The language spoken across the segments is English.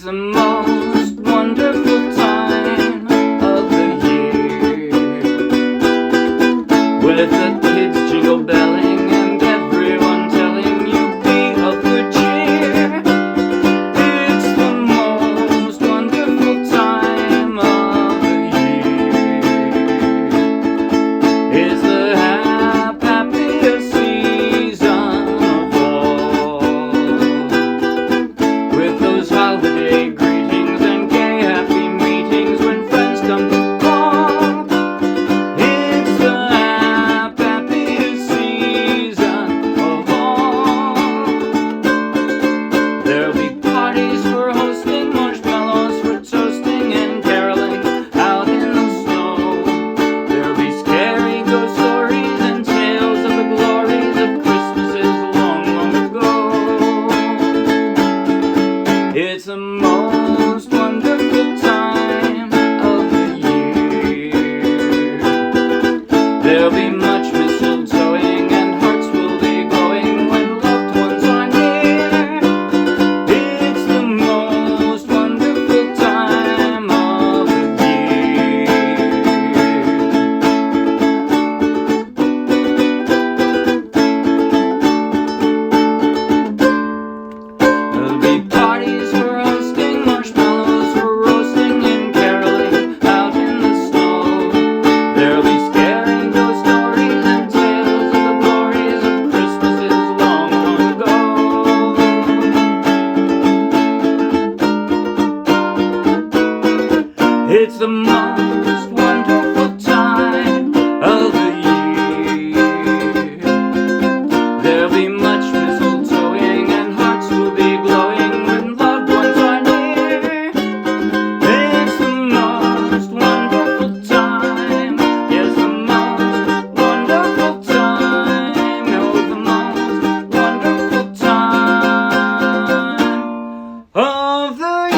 It's the most wonderful time of the year, with the kids jingle belling and everyone telling you be of good cheer. It's the most wonderful time of the year. It's the hap-happiest season of all, with those holiday greetings and gay happy meetings when friends come to call. It's the hap-happiest season of all. There'll be parties for hosting, marshmallows for toasting, and caroling out in the snow. There'll be scary ghost stories and tales of the glories of Christmases long, long ago. It's the most wonderful time of the year. There'll be much mistletoeing and hearts will be glowing when loved ones are near. It's the most wonderful time of the year. There'll be parties for hosting, marshmallows for roasting, and caroling out in the snow. There'll be scary ghost stories and tales of the glories of Christmases long, long ago. It's the most wonderful time of the year. There'll be much mistletoeing and hearts will be glowing when loved ones are near. It's the most wonderful time. Yes, the most wonderful time. Oh, the most wonderful time of the year.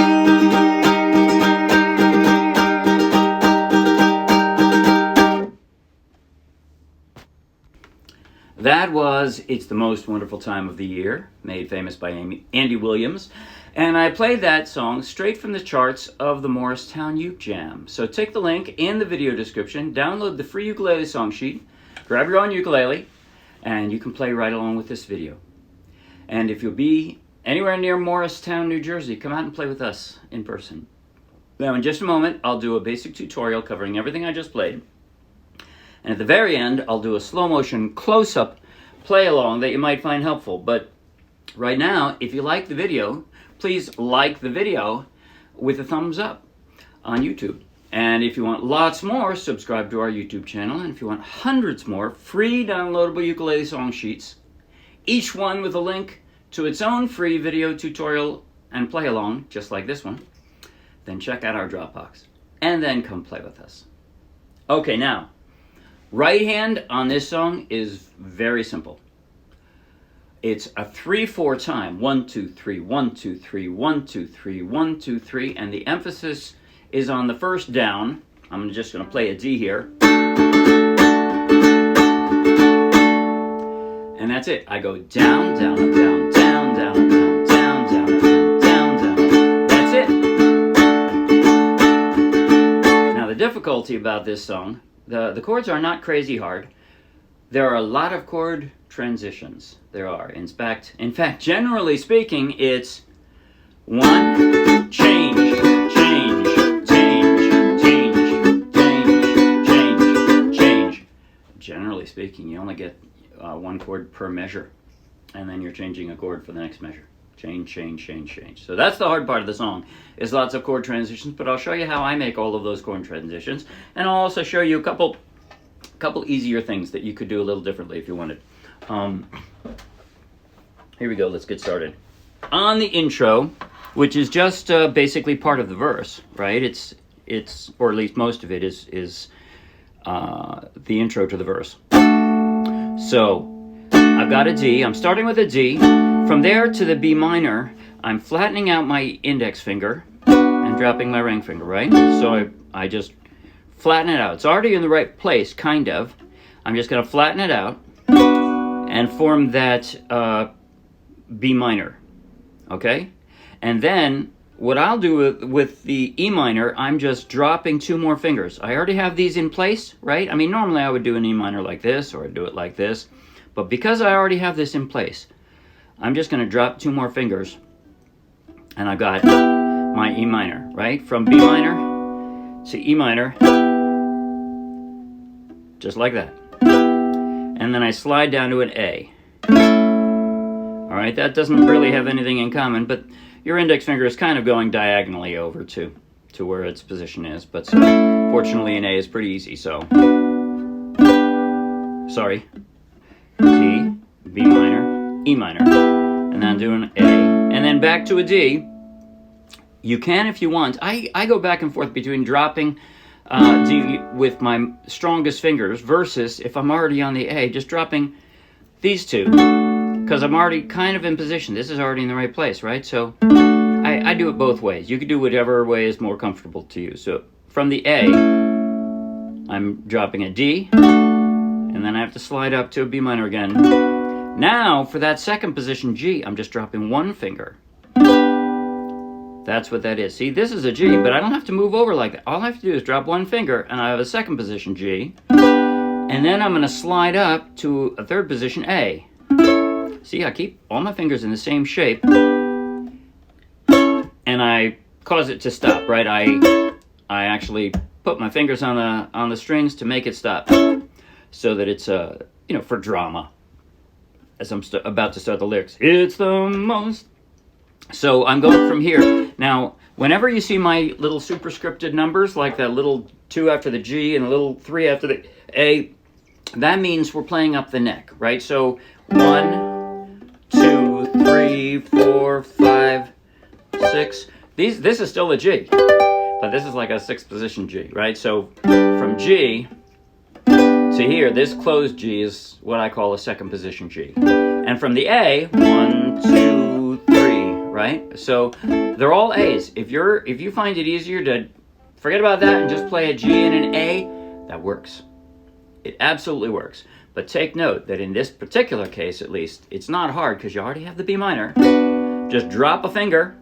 That was It's the Most Wonderful Time of the Year, made famous by Andy Williams. And I played that song straight from the charts of the Morristown Uke Jam. So take the link in the video description, download the free ukulele song sheet, grab your own ukulele, and you can play right along with this video. And if you'll be anywhere near Morristown, New Jersey, come out and play with us in person. Now in just a moment, I'll do a basic tutorial covering everything I just played. And at the very end, I'll do a slow motion close-up play along that you might find helpful. But right now, if you like the video, please like the video with a thumbs up on YouTube. And if you want lots more, subscribe to our YouTube channel. And if you want hundreds more free downloadable ukulele song sheets, each one with a link to its own free video tutorial and play along, just like this one, then check out our Dropbox. And then come play with us. Okay, now, right hand on this song is very simple. It's a 3/4 time. 1, 2, 3, 1, 2, 3, 1, 2, 3, 1, 2, 3, and the emphasis is on the first down. I'm just going to play a D here. And that's it. I go down, down, up, down, down, down, up, down, down, down, up, down, down, down. That's it. Now the difficulty about this song, the chords are not crazy hard. There are a lot of chord transitions. There are. In fact, generally speaking, it's one, change, change, change, change, change, change, change. Generally speaking, you only get one chord per measure, and then you're changing a chord for the next measure. Change, change, change, change. So that's the hard part of the song, is lots of chord transitions, but I'll show you how I make all of those chord transitions, and I'll also show you a couple easier things that you could do a little differently if you wanted. Here we go, let's get started. On the intro, which is just basically part of the verse, right? It's or at least most of it is the intro to the verse. So I've got a D. I'm starting with a D. From there to the B minor, I'm flattening out my index finger and dropping my ring finger, right? So I just flatten it out. It's already in the right place, kind of. I'm just going to flatten it out and form that B minor, okay? And then what I'll do with the E minor, I'm just dropping 2 more fingers. I already have these in place, right? I mean, normally I would do an E minor like this, or I'd do it like this. But because I already have this in place, I'm just going to drop 2 more fingers. And I've got my E minor, right? From B minor to E minor. Just like that. And then I slide down to an A. All right, that doesn't really have anything in common, but your index finger is kind of going diagonally over to where its position is. But fortunately, an A is pretty easy, so. Sorry. D, B minor, E minor. And then do an A. And then back to a D. You can if you want. I go back and forth between dropping D with my strongest fingers versus, if I'm already on the A, just dropping these 2. Because I'm already kind of in position. This is already in the right place, right? So I do it both ways. You can do whatever way is more comfortable to you. So from the A, I'm dropping a D, and then I have to slide up to a B minor again. Now, for that second position, G, I'm just dropping 1 finger. That's what that is. See, this is a G, but I don't have to move over like that. All I have to do is drop 1 finger, and I have a second position G. And then I'm going to slide up to a third position A. See, I keep all my fingers in the same shape, and I cause it to stop, right? I actually put my fingers on the strings to make it stop, so that it's for drama. As I'm about to start the lyrics, it's the most. So I'm going from here. Now, whenever you see my little superscripted numbers, like that little 2 after the G and a little 3 after the A, that means we're playing up the neck, right? So 1, 2, 3, 4, 5, 6. This is still a G, but this is like a 6th position G, right? So from G to here, this closed G is what I call a 2nd position G. And from the A, 1, 2, 3, right? So they're all A's. If you find it easier to forget about that and just play a G and an A, that works. It absolutely works. But take note that in this particular case, at least, it's not hard because you already have the B minor. Just drop a finger,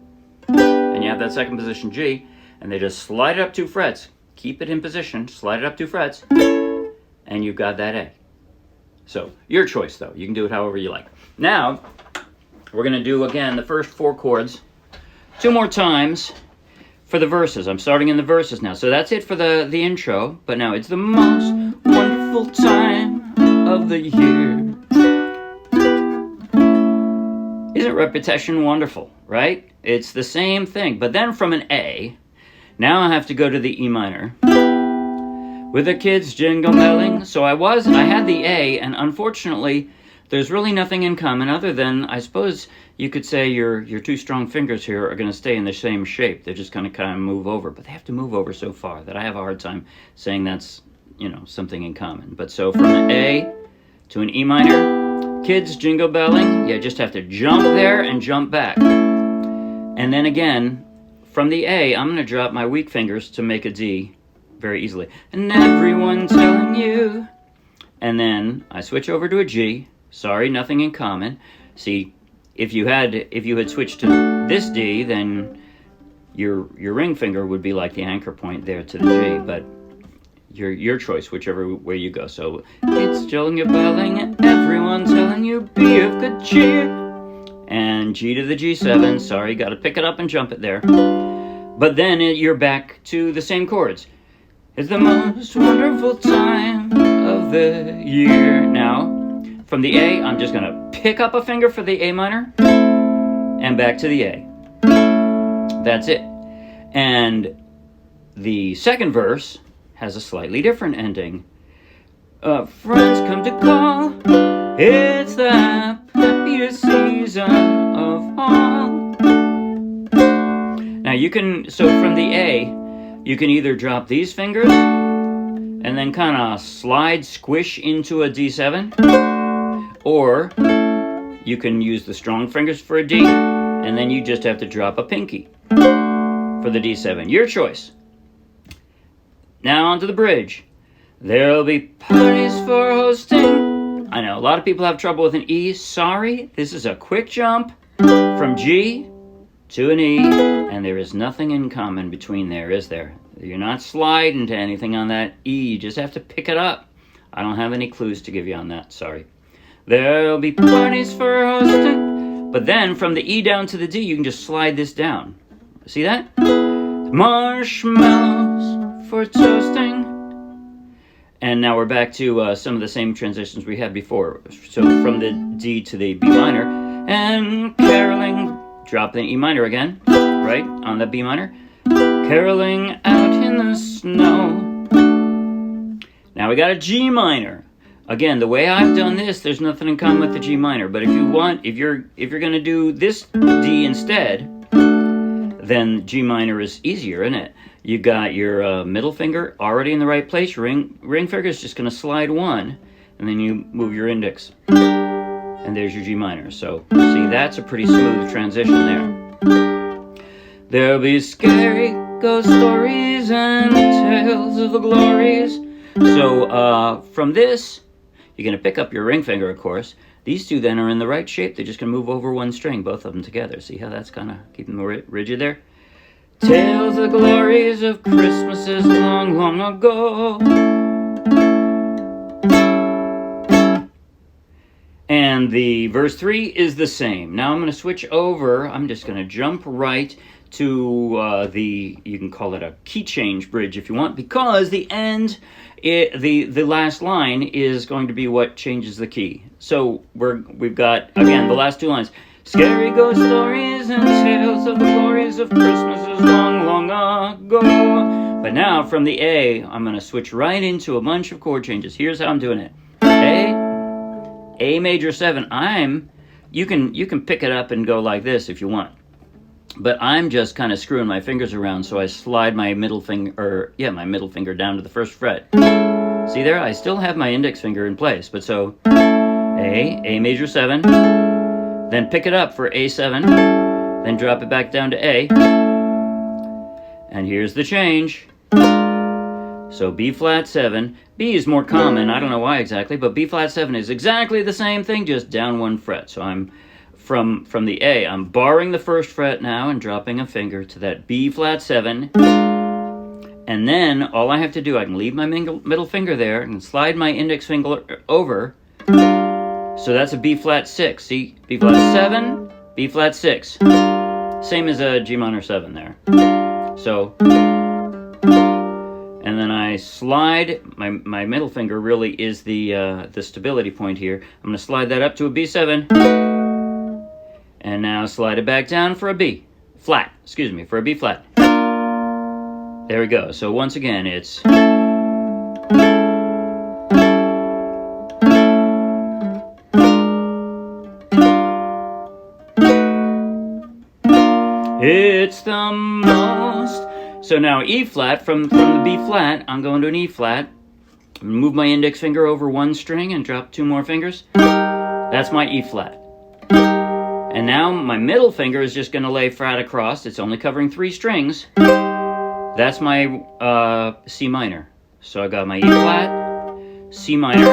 and you have that 2nd position G, and they just slide it up 2 frets. Keep it in position, slide it up 2 frets, and you've got that A. So, your choice, though. You can do it however you like. Now, we're going to do, again, the first 4 chords 2 more times for the verses. I'm starting in the verses now. So that's it for the intro, but now it's the most wonderful time of the year. Isn't repetition wonderful, right? It's the same thing, but then from an A, now I have to go to the E minor. With the kids jingle belling. So I had the A, and unfortunately, there's really nothing in common other than, I suppose you could say your 2 strong fingers here are going to stay in the same shape. They're just going to kind of move over, but they have to move over so far that I have a hard time saying that's, something in common. But so from an A to an E minor, kids jingle belling, you just have to jump there and jump back. And then again, from the A, I'm going to drop my weak fingers to make a D very easily. And everyone telling you. And then I switch over to a G. Sorry, nothing in common. See, if you had switched to this D, then your ring finger would be like the anchor point there to the G, but your choice, whichever way you go. So it's jingle belling and everyone telling you be of good cheer. And G to the G7. Sorry, got to pick it up and jump it there. But then you're back to the same chords. It's the most wonderful time of the year. Now, from the A, I'm just going to pick up a finger for the A minor and back to the A. That's it. And the second verse has a slightly different ending. Friends come to call. It's the happiest season of all. Now so from the A, you can either drop these fingers and then kind of squish into a D7, or you can use the strong fingers for a D, and then you just have to drop a pinky for the D7. Your choice. Now onto the bridge. There'll be parties for hosting. I know, a lot of people have trouble with an E. Sorry, this is a quick jump from G to an E, and there is nothing in common between there, is there? You're not sliding to anything on that E, you just have to pick it up. I don't have any clues to give you on that, sorry. There'll be parties for hosting, but then from the E down to the D, you can just slide this down. See that? Marshmallows for toasting. And now we're back to some of the same transitions we had before. So from the D to the B minor, and caroling, drop the E minor again, right, on the B minor. Caroling out in the snow. Now we got a G minor. Again, the way I've done this, there's nothing in common with the G minor. But if you want, if you're gonna do this D instead, then G minor is easier, isn't it? You got your middle finger already in the right place. Your ring finger is just gonna slide one, and then you move your index, and there's your G minor. So see, that's a pretty smooth transition there. There'll be scary ghost stories and tales of the glories. So from this, you're going to pick up your ring finger, of course. These two then are in the right shape. They're just going to move over one string, both of them together. See how that's kind of keeping them rigid there? Tales of the glories of Christmases long, long ago. And the verse 3 is the same. Now I'm going to switch over. I'm just going to jump right to you can call it a key change bridge if you want, because the end, the last line is going to be what changes the key. So we've got, again, the last two lines. Scary ghost stories and tales of the glories of Christmases long, long ago. But now from the A, I'm going to switch right into a bunch of chord changes. Here's how I'm doing it. A major 7. You can pick it up and go like this if you want. But I'm just kind of screwing my fingers around, so I slide my middle finger, my middle finger down to the first fret. See there? I still have my index finger in place, but so A major 7, then pick it up for A7, then drop it back down to A, and here's the change. So B flat 7, B is more common, I don't know why exactly, but B flat 7 is exactly the same thing, just down one fret. So I'm from the A, I'm barring the first fret now and dropping a finger to that B flat 7. And then all I have to do, I can leave my middle finger there and slide my index finger over. So that's a B flat 6. See, B flat 7, B flat 6. Same as a G minor 7 there. So, and then I slide, my middle finger really is the stability point here. I'm going to slide that up to a B7. And now slide it back down for a B flat, for a B flat. There we go. So once again, it's the most. So now E flat, from the B flat, I'm going to an E flat. Move my index finger over one string and drop two more fingers. That's my E flat. And now my middle finger is just going to lay flat across. It's only covering 3 strings. That's my C minor. So I got my E flat, C minor,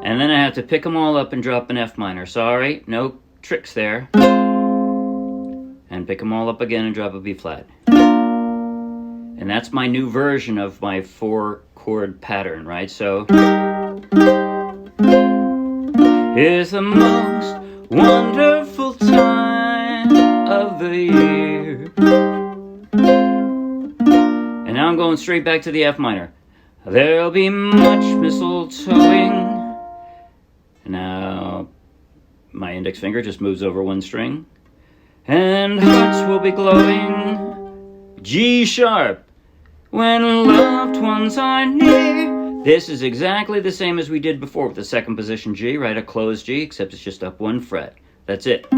and then I have to pick them all up and drop an F minor. Sorry, no tricks there. And pick them all up again and drop a B flat. And that's my new version of my 4-chord pattern, right? So it's the most wonderful time of the year. And now I'm going straight back to the F minor. There'll be much mistletoeing. Now my index finger just moves over one string. And hearts will be glowing. G sharp. When loved ones are near. This is exactly the same as we did before with the second position G, right? A closed G, except it's just up one fret. That's it.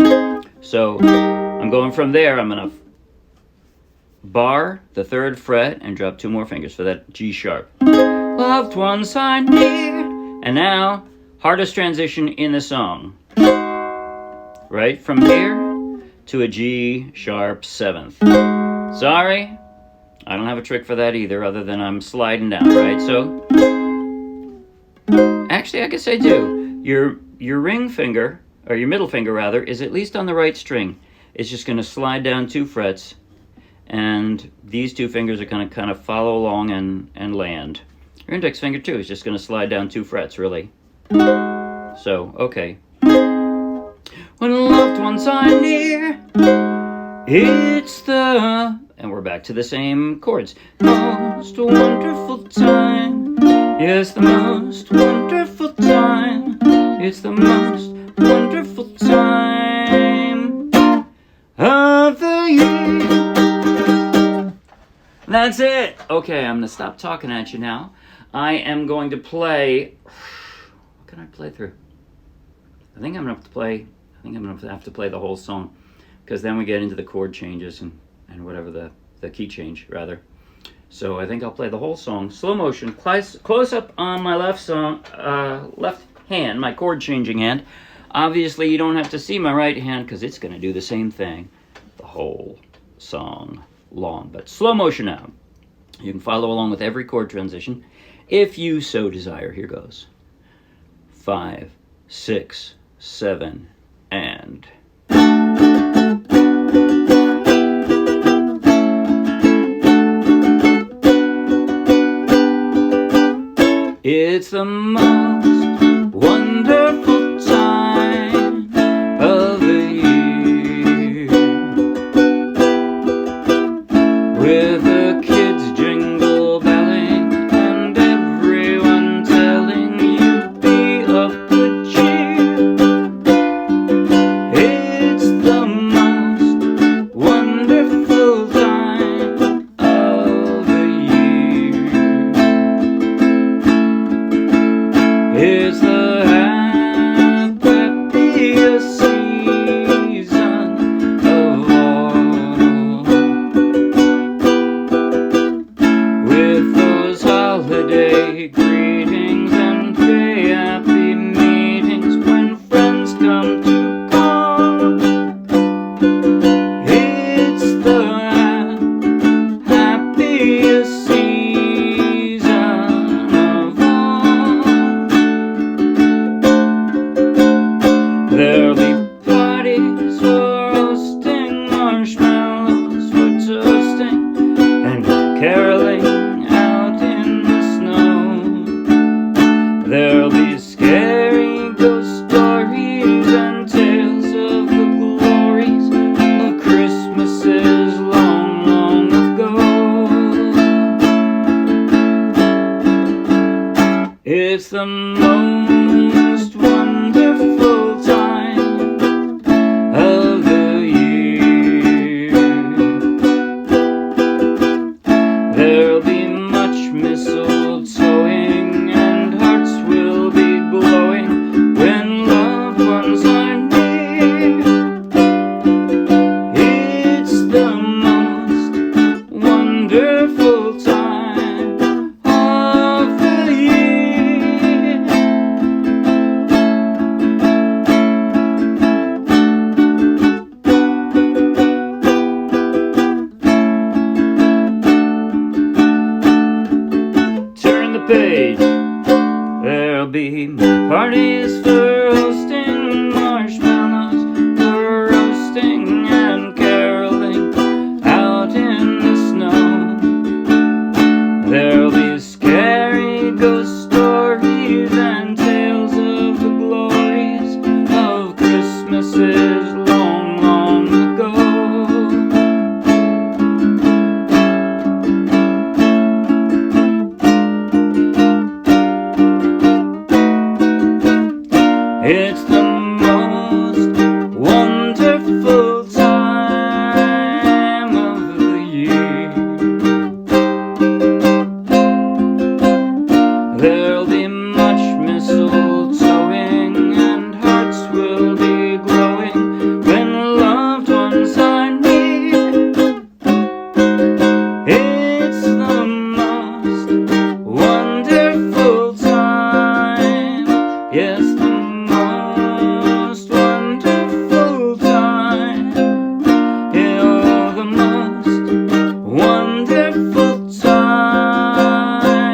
So I'm going from there. I'm going to bar the 3rd fret and drop 2 more fingers for that G sharp. Loved ones are near. And now, hardest transition in the song. Right from here to a G sharp 7th. Sorry, I don't have a trick for that either, other than I'm sliding down, right? So, actually, I guess I do. Your ring finger, or your middle finger rather, is at least on the right string. it's just going to slide down 2 frets, and these 2 fingers are going to kind of follow along and land. Your index finger too is just going to slide down 2 frets, really. So, okay. When loved ones are near, it's the... and we're back to the same chords. Most wonderful time. Yes, the most wonderful time. It's the most wonderful time of the year. That's it. Okay, I'm going to stop talking at you now. I am going to play... what can I play through? I think I'm going to have to play the whole song, because then we get into the chord changes and whatever the key change, rather. So I think I'll play the whole song, slow motion, close up on my left hand, my chord changing hand. Obviously, you don't have to see my right hand, because it's going to do the same thing the whole song long. But slow motion now. You can follow along with every chord transition if you so desire. Here goes. 5, 6, 7, and... It's the most wonderful time of the year, with the kids jingle belling and everyone telling you be of good cheer. It's the most wonderful time of the year. It's the hap-happiest season of all, with those holiday greetings and gay happy meetings when friends come to call. It's the happiest season of all. There'll be parties for roasting, marshmallows for toasting, and caroling out in the snow. There'll be scary ghost stories and tales of the glories of Christmases long, long ago. It's the most wonderful time of the year. There'll be much mistletoeing and hearts will be glowing when loved ones are near. It's the most wonderful time of the year. Turn the page. There'll be parties for roasting, marshmallows for roasting, and caroling out in the snow. There'll be scary ghost stories and tales of the glories of Christmases long, long ago. It's the most wonderful time of the year. There'll be much mistletoeing and hearts will be glowing when loved ones are near. It's the most wonderful time. Yes, the most wonderful time. Oh, the most wonderful time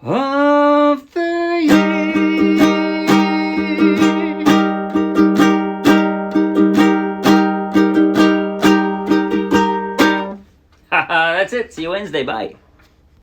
of the year. That's it. See you Wednesday. Bye.